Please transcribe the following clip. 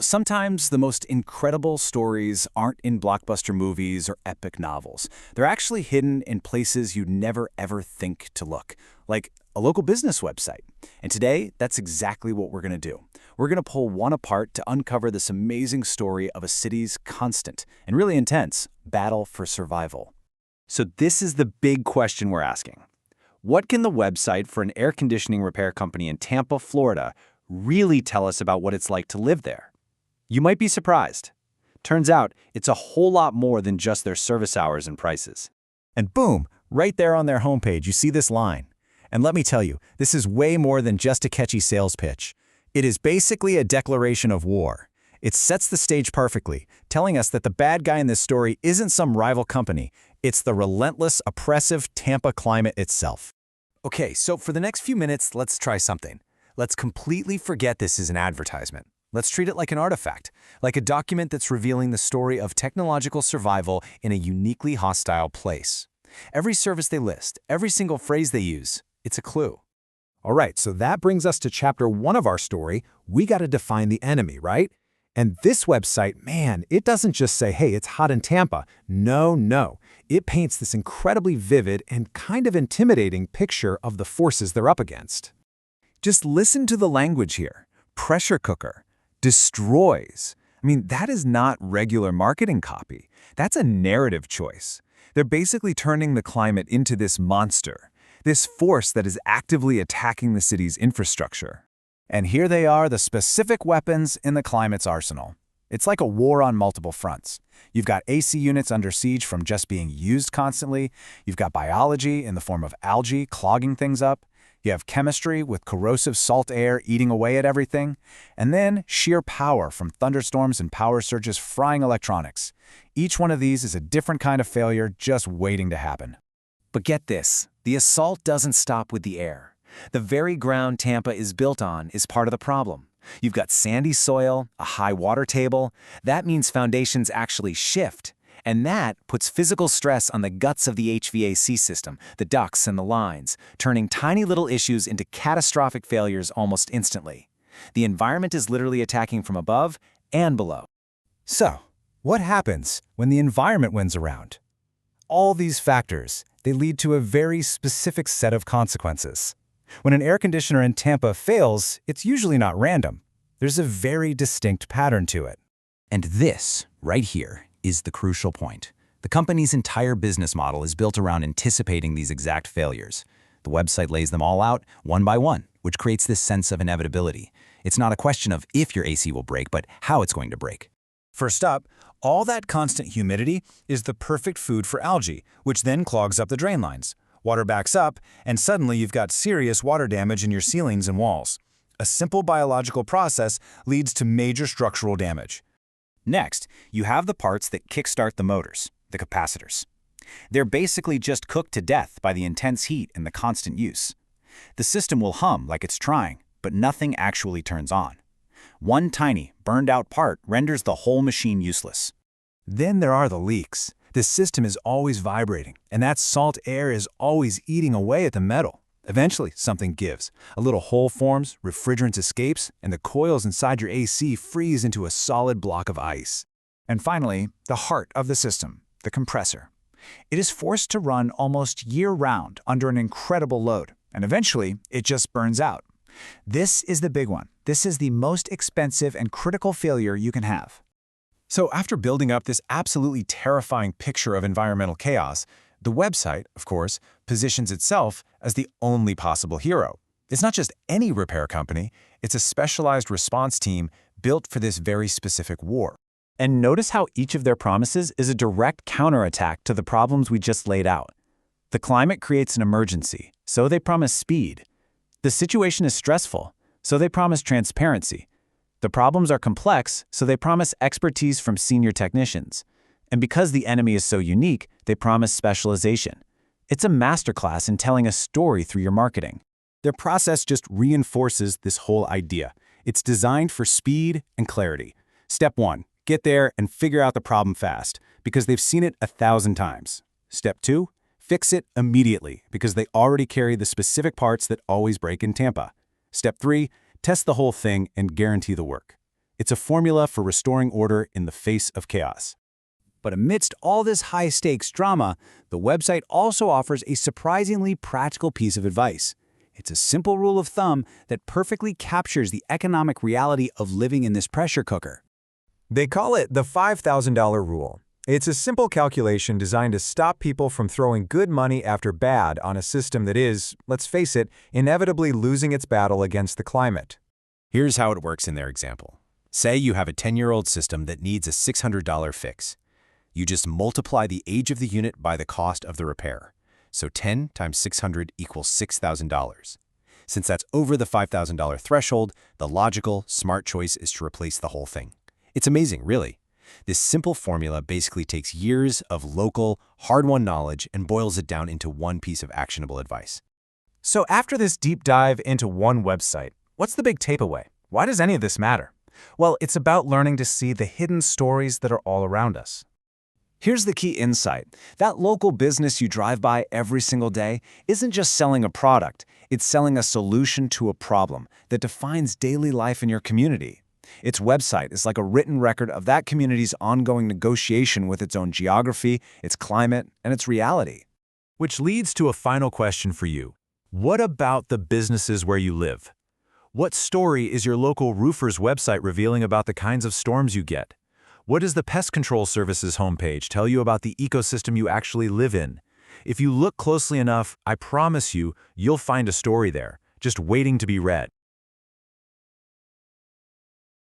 Sometimes the most incredible stories aren't in blockbuster movies or epic novels. They're actually hidden in places you'd never ever think to look, like a local business website. And today, that's exactly what we're going to do. We're going to pull one apart to uncover this amazing story of a city's constant and really intense battle for survival. So this is the big question we're asking. What can the website for an air conditioning repair company in Tampa, Florida, really tell us about what it's like to live there? You might be surprised. Turns out, it's a whole lot more than just their service hours and prices. And boom, right there on their homepage, you see this line. And let me tell you, this is way more than just a catchy sales pitch. It is basically a declaration of war. It sets the stage perfectly, telling us that the bad guy in this story isn't some rival company. It's the relentless, oppressive Tampa climate itself. Okay, so for the next few minutes, let's try something. Let's completely forget this is an advertisement. Let's treat it like an artifact, like a document that's revealing the story of technological survival in a uniquely hostile place. Every service they list, every single phrase they use, it's a clue. All right, so that brings us to chapter 1 of our story. We got to define the enemy, right? And this website, man, it doesn't just say, hey, it's hot in Tampa. No. It paints this incredibly vivid and kind of intimidating picture of the forces they're up against. Just listen to the language here. Pressure cooker. Destroys. That is not regular marketing copy. That's a narrative choice. They're basically turning the climate into this monster, this force that is actively attacking the city's infrastructure. And here they are, the specific weapons in the climate's arsenal. It's like a war on multiple fronts. You've got AC units under siege from just being used constantly. You've got biology in the form of algae clogging things up. You have chemistry with corrosive salt air eating away at everything. And then sheer power from thunderstorms and power surges frying electronics. Each one of these is a different kind of failure just waiting to happen. But get this, the assault doesn't stop with the air. The very ground Tampa is built on is part of the problem. You've got sandy soil, a high water table. That means foundations actually shift. And that puts physical stress on the guts of the HVAC system, the ducts and the lines, turning tiny little issues into catastrophic failures almost instantly. The environment is literally attacking from above and below. So, what happens when the environment wins around? All these factors, they lead to a very specific set of consequences. When an air conditioner in Tampa fails, it's usually not random. There's a very distinct pattern to it. And this, right here, is the crucial point. The company's entire business model is built around anticipating these exact failures. The website lays them all out, one by one, which creates this sense of inevitability. It's not a question of if your AC will break, but how it's going to break. First up, all that constant humidity is the perfect food for algae, which then clogs up the drain lines. Water backs up, and suddenly you've got serious water damage in your ceilings and walls. A simple biological process leads to major structural damage. Next, you have the parts that kickstart the motors, the capacitors. They're basically just cooked to death by the intense heat and the constant use. The system will hum like it's trying, but nothing actually turns on. One tiny, burned-out part renders the whole machine useless. Then there are the leaks. The system is always vibrating, and that salt air is always eating away at the metal. Eventually, something gives. A little hole forms, refrigerant escapes, and the coils inside your AC freeze into a solid block of ice. And finally, the heart of the system, the compressor. It is forced to run almost year-round under an incredible load, and eventually, it just burns out. This is the big one. This is the most expensive and critical failure you can have. So after building up this absolutely terrifying picture of environmental chaos, the website, of course, positions itself as the only possible hero. It's not just any repair company, it's a specialized response team built for this very specific war. And notice how each of their promises is a direct counterattack to the problems we just laid out. The climate creates an emergency, so they promise speed. The situation is stressful, so they promise transparency. The problems are complex, so they promise expertise from senior technicians. And because the enemy is so unique, they promise specialization. It's a masterclass in telling a story through your marketing. Their process just reinforces this whole idea. It's designed for speed and clarity. Step 1, get there and figure out the problem fast, because they've seen it 1,000 times. Step 2, fix it immediately, because they already carry the specific parts that always break in Tampa. Step 3, test the whole thing and guarantee the work. It's a formula for restoring order in the face of chaos. But amidst all this high-stakes drama, the website also offers a surprisingly practical piece of advice. It's a simple rule of thumb that perfectly captures the economic reality of living in this pressure cooker. They call it the $5,000 rule. It's a simple calculation designed to stop people from throwing good money after bad on a system that is, let's face it, inevitably losing its battle against the climate. Here's how it works in their example. Say you have a 10-year-old system that needs a $600 fix. You just multiply the age of the unit by the cost of the repair. So 10 times 600 equals $6,000. Since that's over the $5,000 threshold, the logical, smart choice is to replace the whole thing. It's amazing, really. This simple formula basically takes years of local, hard-won knowledge and boils it down into one piece of actionable advice. So after this deep dive into one website, what's the big takeaway? Why does any of this matter? Well, it's about learning to see the hidden stories that are all around us. Here's the key insight. That local business you drive by every single day isn't just selling a product, it's selling a solution to a problem that defines daily life in your community. Its website is like a written record of that community's ongoing negotiation with its own geography, its climate, and its reality. Which leads to a final question for you. What about the businesses where you live? What story is your local roofer's website revealing about the kinds of storms you get? What does the Pest Control Services homepage tell you about the ecosystem you actually live in? If you look closely enough, I promise you'll find a story there, just waiting to be read.